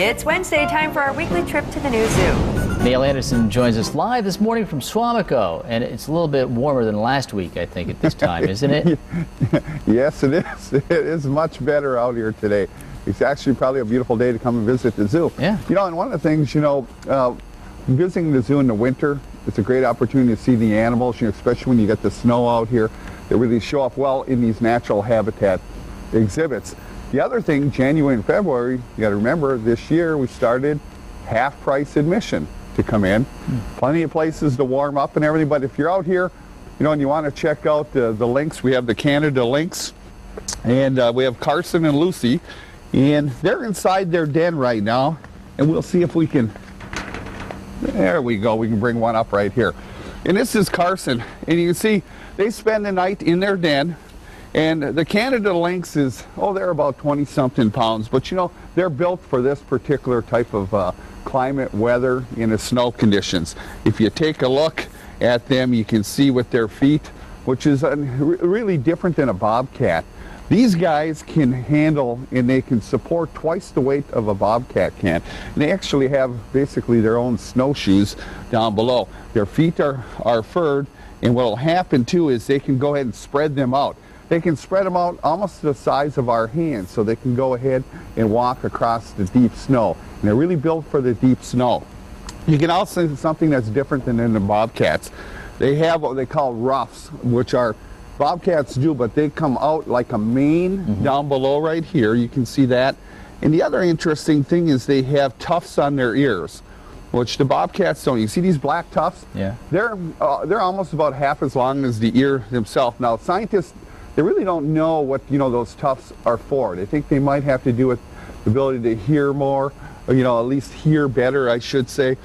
It's Wednesday, time for our weekly trip to the new zoo. Neil Anderson joins us live this morning from Suamico, and it's a little bit warmer than last week, I think, at this time, isn't it? Yes, it is. It is much better out here today. It's actually probably a beautiful day to come and visit the zoo. Yeah. You know, and one of the things, visiting the zoo in the winter, it's a great opportunity to see the animals, especially when you get the snow out here. They really show up well in these natural habitat exhibits. The other thing, January and February, you got to remember, this year we started half-price admission to come in. Plenty of places to warm up and everything, but if you're out here, and you want to check out the Lynx, we have the Canada Lynx, and we have Carson and Lucy, and they're inside their den right now, and we'll see if we can, there we go, we can bring one up right here. And this is Carson, and you can see they spend the night in their den. And the Canada Lynx is, they're about 20-something pounds, but they're built for this particular type of climate, weather, in the snow conditions. If you take a look at them, you can see with their feet, which is really different than a bobcat. These guys can handle and they can support twice the weight of a bobcat can. And they actually have basically their own snowshoes down below. Their feet are furred, and what will happen too is they can go ahead and spread them out. They can spread them out almost the size of our hands, so they can go ahead and walk across the deep snow. And they're really built for the deep snow. You can also see something that's different than in the bobcats. They have what they call ruffs, which are bobcats do, but they come out like a mane down below right here. You can see that. And the other interesting thing is they have tufts on their ears, which the bobcats don't. You see these black tufts? Yeah. They're almost about half as long as the ear themselves. Now, scientists, they really don't know what those tufts are for. They think they might have to do with the ability to hear more, or, at least hear better, I should say.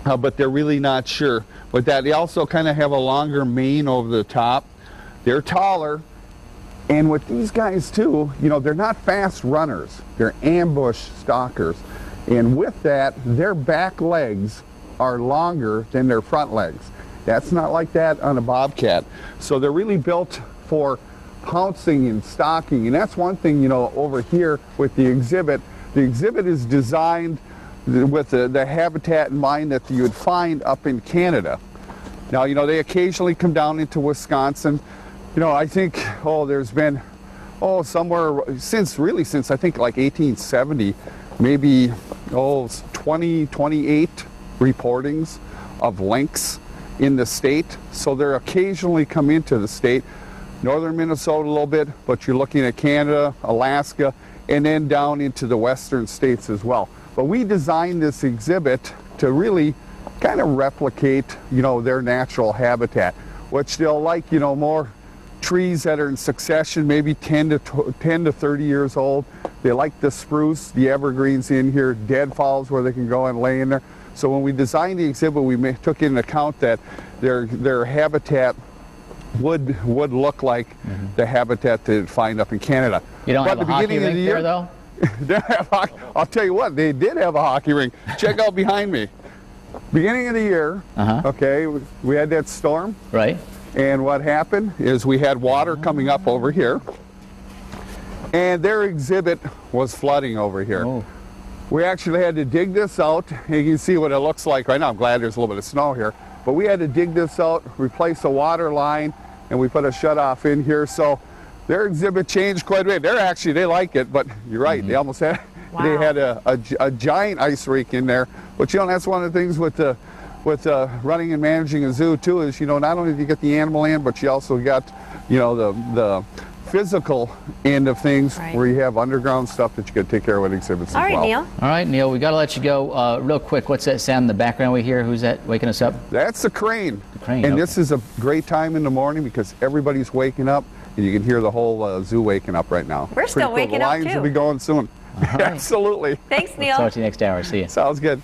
But they're really not sure. But that they also kind of have a longer mane over the top. They're taller, and with these guys too, they're not fast runners. They're ambush stalkers, and with that, their back legs are longer than their front legs. That's not like that on a bobcat. So they're really built for pouncing and stalking, and that's one thing over here with the exhibit. The exhibit is designed with the habitat in mind that you would find up in Canada. Now they occasionally come down into Wisconsin. I think there's been somewhere since I think like 1870, maybe 28 reportings of lynx in the state. So they're occasionally come into the state. Northern Minnesota a little bit, but you're looking at Canada, Alaska, and then down into the western states as well. But we designed this exhibit to really kind of replicate, their natural habitat, which they'll like, more trees that are in succession, maybe 10 to 30 years old. They like the spruce, the evergreens in here, deadfalls where they can go and lay in there. So when we designed the exhibit, we took into account that their habitat would look like the habitat that find up in Canada. You don't have a hockey rink there, though? I'll tell you what, they did have a hockey rink. Check out behind me. Beginning of the year, okay, we had that storm. Right. And what happened is we had water coming up over here, and their exhibit was flooding over here. Oh. We actually had to dig this out, and you can see what it looks like right now. I'm glad there's a little bit of snow here. But we had to dig this out, replace a water line, and we put a shutoff in here. So their exhibit changed quite a bit. They like it, but you're right. They almost had, they had a giant ice rink in there. But that's one of the things with running and managing a zoo too is, not only do you get the animal in, but you also got, the physical end of things where you have underground stuff that you got to take care of with exhibits as well. All right, Neil. All right, Neil, we got to let you go real quick. What's that sound in the background we hear? Who's that waking us up? That's the crane. The crane, and this is a great time in the morning because everybody's waking up, and you can hear the whole zoo waking up right now. We're still waking up, too. The lions will be going soon. Right. Absolutely. Thanks, Neil. Talk to you next hour. See you. Sounds good.